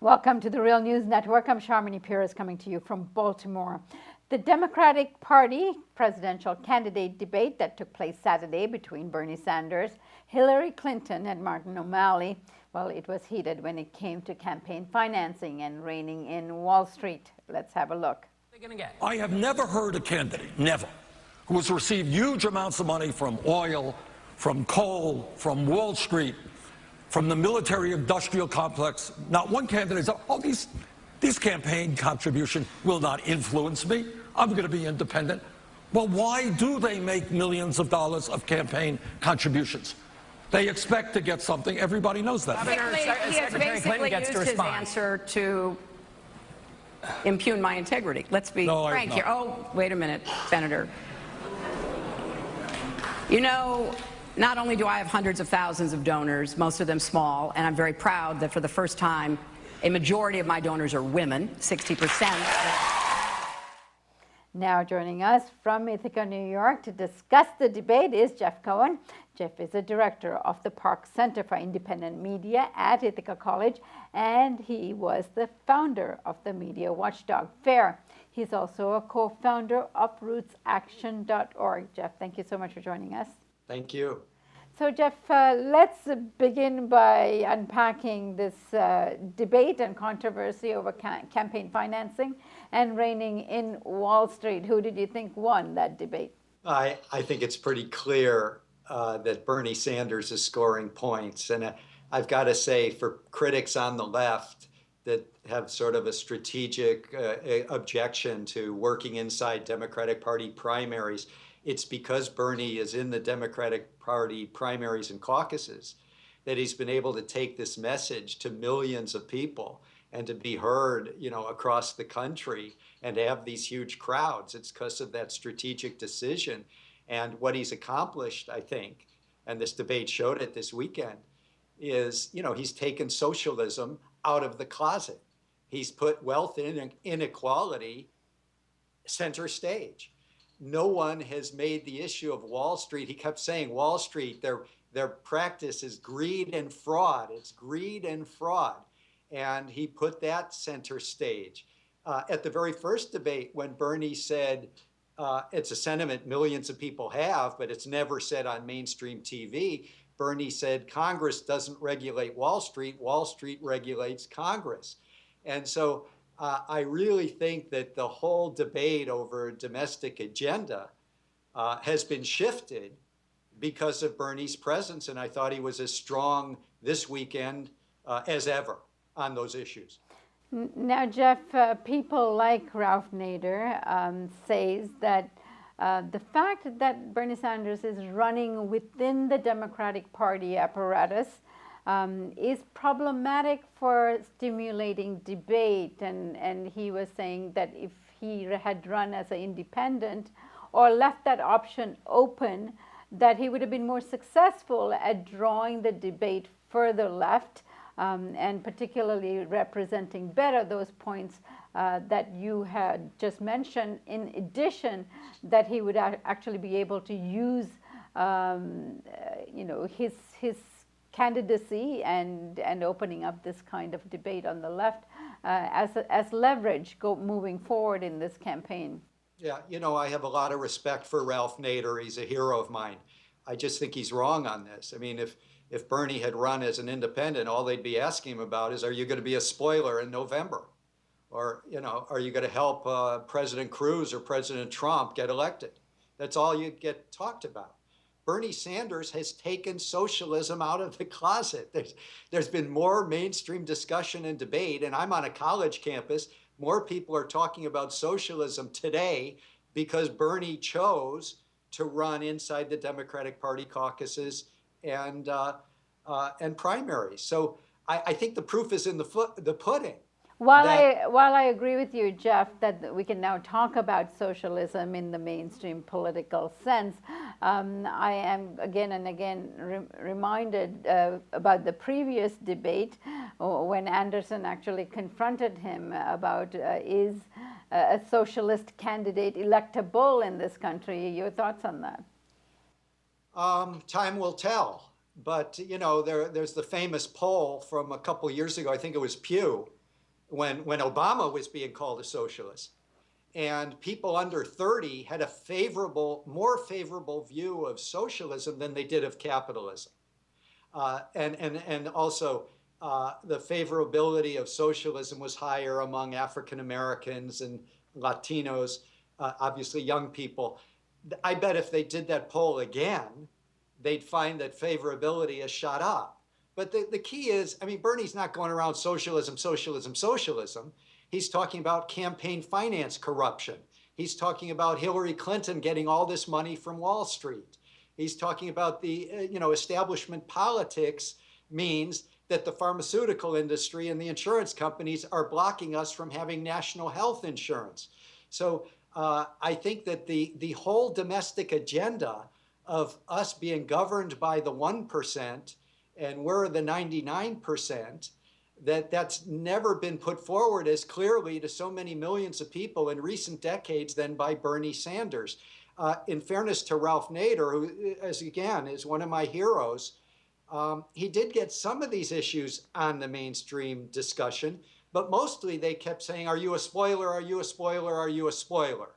Welcome to the Real News Network. I'm Sharmini Pearce coming to you from Baltimore. The Democratic Party presidential candidate debate that took place Saturday between Bernie Sanders, Hillary Clinton, and Martin O'Malley, well, it was heated when it came to campaign financing and reining in Wall Street. Let's have a look. I have never heard a candidate, never, who has received huge amounts of money from oil, from coal, from Wall Street, from the military-industrial complex. Not one candidate said, oh, these campaign contributions will not influence me. I'm going to be independent. Well, why do they make millions of dollars of campaign contributions? They expect to get something. Everybody knows that. He has basically used his answer to impugn my integrity. Let's be frank here. Oh, wait a minute, Senator. You know, not only do I have hundreds of thousands of donors, most of them small, and I'm very proud that for the first time, a majority of my donors are women, 60%. Now joining us from Ithaca, New York to discuss the debate is Jeff Cohen. Jeff is a director of the Park Center for Independent Media at Ithaca College, and he was the founder of the Media Watchdog Fair. He's also a co-founder of rootsaction.org. Jeff, thank you so much for joining us. Thank you. So, Jeff, let's begin by unpacking this debate and controversy over campaign financing and reining in Wall Street. Who did you think won that debate? I think it's pretty clear that Bernie Sanders is scoring points. And I've got to say, for critics on the left that have sort of a strategic objection to working inside Democratic Party primaries, it's because Bernie is in the Democratic Party primaries and caucuses that he's been able to take this message to millions of people and to be heard, across the country and to have these huge crowds. It's because of that strategic decision. And what he's accomplished, I think, and this debate showed it this weekend, is, he's taken socialism out of the closet. He's put wealth and inequality center stage. No one has made the issue of Wall Street. He kept saying Wall Street, their practice is greed and fraud. It's greed and fraud. And he put that center stage. At the very first debate, when Bernie said, it's a sentiment millions of people have, but it's never said on mainstream TV, Bernie said, Congress doesn't regulate Wall Street regulates Congress. And so I really think that the whole debate over domestic agenda has been shifted because of Bernie's presence. And I thought he was as strong this weekend as ever on those issues. Now, Jeff, people like Ralph Nader says that the fact that Bernie Sanders is running within the Democratic Party apparatus is problematic for stimulating debate. And he was saying that if he had run as an independent or left that option open, that he would have been more successful at drawing the debate further left and particularly representing better those points that you had just mentioned. In addition, that he would actually be able to use, his candidacy and opening up this kind of debate on the left as leverage moving forward in this campaign. Yeah, I have a lot of respect for Ralph Nader. He's a hero of mine. I just think he's wrong on this. I mean, if Bernie had run as an independent, all they'd be asking him about is, are you going to be a spoiler in November? Or, are you going to help President Cruz or President Trump get elected? That's all you get talked about. Bernie Sanders has taken socialism out of the closet. There's been more mainstream discussion and debate, and I'm on a college campus. More people are talking about socialism today because Bernie chose to run inside the Democratic Party caucuses and primaries. So I think the proof is in the pudding. While I agree with you, Jeff, that we can now talk about socialism in the mainstream political sense, I am again and again reminded about the previous debate when Anderson actually confronted him about is a socialist candidate electable in this country. Your thoughts on that? Time will tell. But, there's the famous poll from a couple years ago, I think it was Pew, when Obama was being called a socialist. And people under 30 had a more favorable view of socialism than they did of capitalism. And also the favorability of socialism was higher among African Americans and Latinos, obviously young people. I bet if they did that poll again, they'd find that favorability has shot up. But the key is, I mean, Bernie's not going around socialism, socialism, socialism. He's talking about campaign finance corruption. He's talking about Hillary Clinton getting all this money from Wall Street. He's talking about the, establishment politics means that the pharmaceutical industry and the insurance companies are blocking us from having national health insurance. So I think that the whole domestic agenda of us being governed by the 1% and we're the 99%, that's never been put forward as clearly to so many millions of people in recent decades than by Bernie Sanders. In fairness to Ralph Nader, who, as again, is one of my heroes, he did get some of these issues on the mainstream discussion, but mostly they kept saying, are you a spoiler? Are you a spoiler? Are you a spoiler?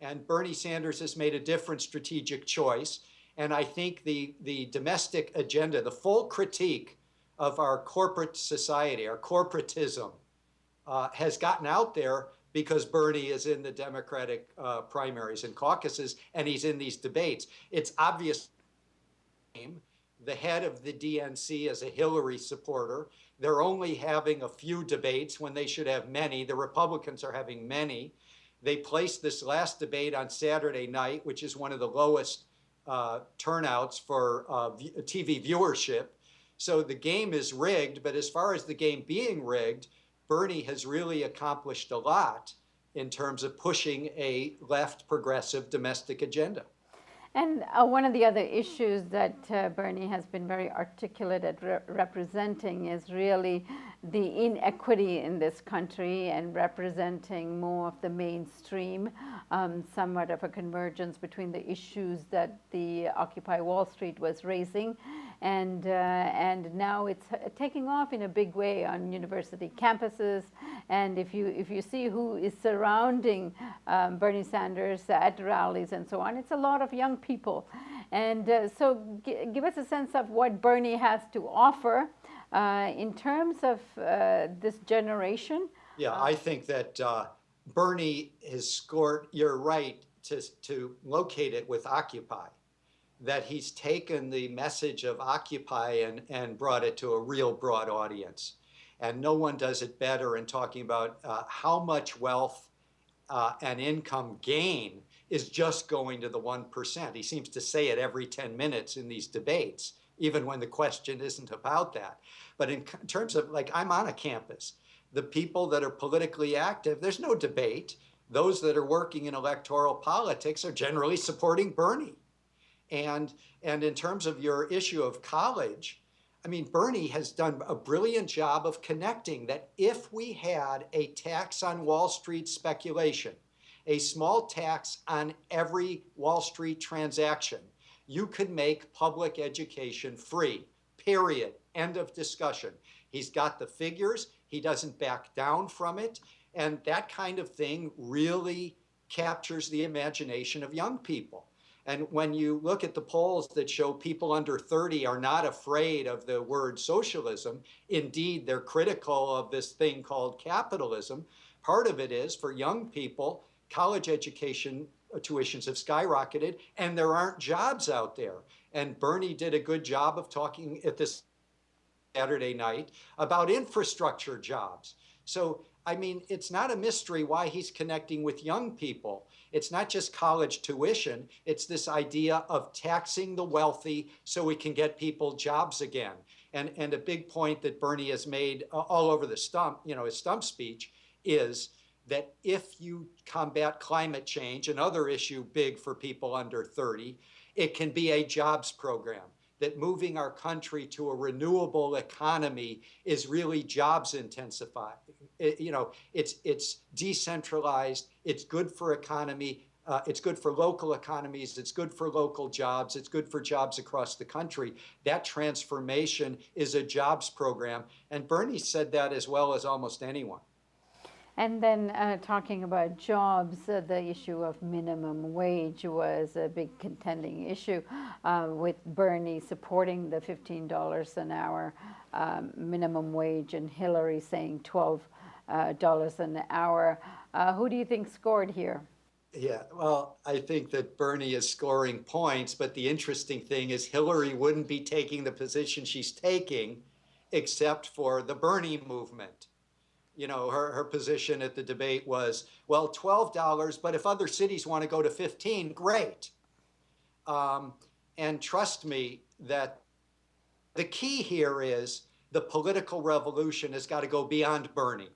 And Bernie Sanders has made a different strategic choice. And I think the domestic agenda, the full critique of our corporate society, our corporatism, has gotten out there because Bernie is in the Democratic primaries and caucuses, and he's in these debates. It's obvious the head of the DNC is a Hillary supporter. They're only having a few debates when they should have many. The Republicans are having many. They placed this last debate on Saturday night, which is one of the lowest turnouts for TV viewership. So the game is rigged, but as far as the game being rigged, Bernie has really accomplished a lot in terms of pushing a left progressive domestic agenda. And one of the other issues that Bernie has been very articulate at representing is really the inequity in this country and representing more of the mainstream, somewhat of a convergence between the issues that the Occupy Wall Street was raising, and now it's taking off in a big way on university campuses. And if you see who is surrounding Bernie Sanders at rallies and so on, it's a lot of young people. And so give us a sense of what Bernie has to offer in terms of this generation. Yeah, I think that Bernie has scored, you're right to locate it with Occupy, that he's taken the message of Occupy and brought it to a real broad audience. And no one does it better in talking about how much wealth and income gain is just going to the 1%. He seems to say it every 10 minutes in these debates, even when the question isn't about that. But in terms of, like, I'm on a campus. The people that are politically active, there's no debate. Those that are working in electoral politics are generally supporting Bernie. And in terms of your issue of college, I mean, Bernie has done a brilliant job of connecting that if we had a tax on Wall Street speculation, a small tax on every Wall Street transaction, you could make public education free, period, end of discussion. He's got the figures, he doesn't back down from it, and that kind of thing really captures the imagination of young people. And when you look at the polls that show people under 30 are not afraid of the word socialism, indeed, they're critical of this thing called capitalism. Part of it is for young people, college education tuitions have skyrocketed and there aren't jobs out there. And Bernie did a good job of talking at this Saturday night about infrastructure jobs. So, I mean, it's not a mystery why he's connecting with young people. It's not just college tuition. It's this idea of taxing the wealthy so we can get people jobs again. And a big point that Bernie has made all over the stump, his stump speech, is that if you combat climate change, another issue big for people under 30, it can be a jobs program. That moving our country to a renewable economy is really jobs intensifying. It's decentralized, it's good for economy, it's good for local economies, it's good for local jobs, it's good for jobs across the country. That transformation is a jobs program. And Bernie said that as well as almost anyone. And then talking about jobs, the issue of minimum wage was a big contending issue with Bernie supporting the $15 an hour minimum wage and Hillary saying $12 an hour. Who do you think scored here? Yeah, well, I think that Bernie is scoring points, but the interesting thing is Hillary wouldn't be taking the position she's taking except for the Bernie movement. You know, her position at the debate was, well, $12, but if other cities want to go to 15, great. And trust me that the key here is the political revolution has got to go beyond Bernie.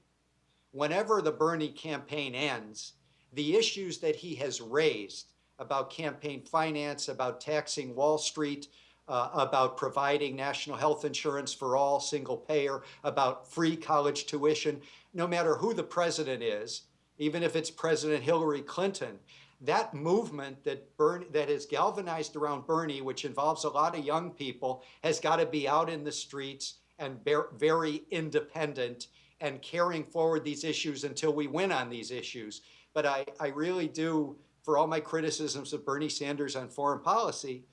Whenever the Bernie campaign ends, the issues that he has raised about campaign finance, about taxing Wall Street, about providing national health insurance for all, single payer, about free college tuition, no matter who the president is, even if it's President Hillary Clinton, that movement that is galvanized around Bernie, which involves a lot of young people, has got to be out in the streets and very independent and carrying forward these issues until we win on these issues. But I really do, for all my criticisms of Bernie Sanders on foreign policy,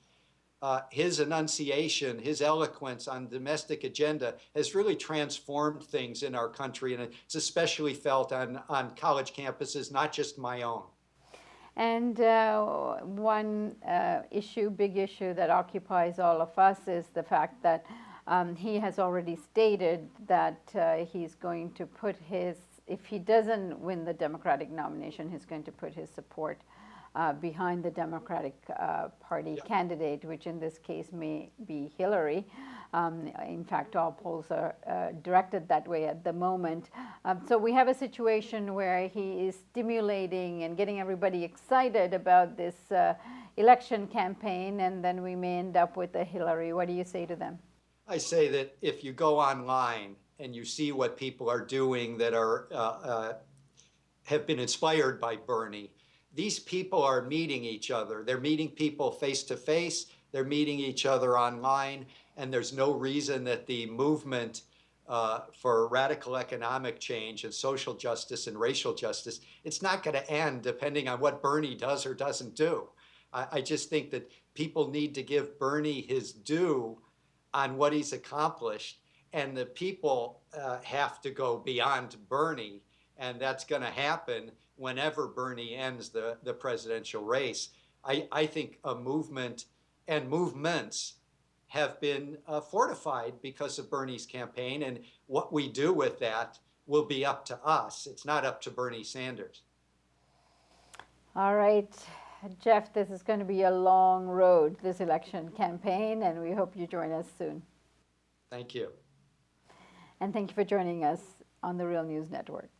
his enunciation, his eloquence on the domestic agenda has really transformed things in our country, and it's especially felt on college campuses, not just my own. And one big issue that occupies all of us is the fact that he has already stated that he's going to put if he doesn't win the Democratic nomination, he's going to put his support behind the Democratic Party candidate, which in this case may be Hillary. In fact, all polls are directed that way at the moment. So we have a situation where he is stimulating and getting everybody excited about this election campaign, and then we may end up with a Hillary. What do you say to them? I say that if you go online and you see what people are doing that have been inspired by Bernie, these people are meeting each other. They're meeting people face to face. They're meeting each other online. And there's no reason that the movement for radical economic change and social justice and racial justice, it's not going to end depending on what Bernie does or doesn't do. I just think that people need to give Bernie his due on what he's accomplished. And the people have to go beyond Bernie. And that's going to happen whenever Bernie ends the presidential race. I think a movement and movements have been fortified because of Bernie's campaign, and what we do with that will be up to us. It's not up to Bernie Sanders. All right, Jeff, this is going to be a long road, this election campaign, and we hope you join us soon. Thank you. And thank you for joining us on the Real News Network.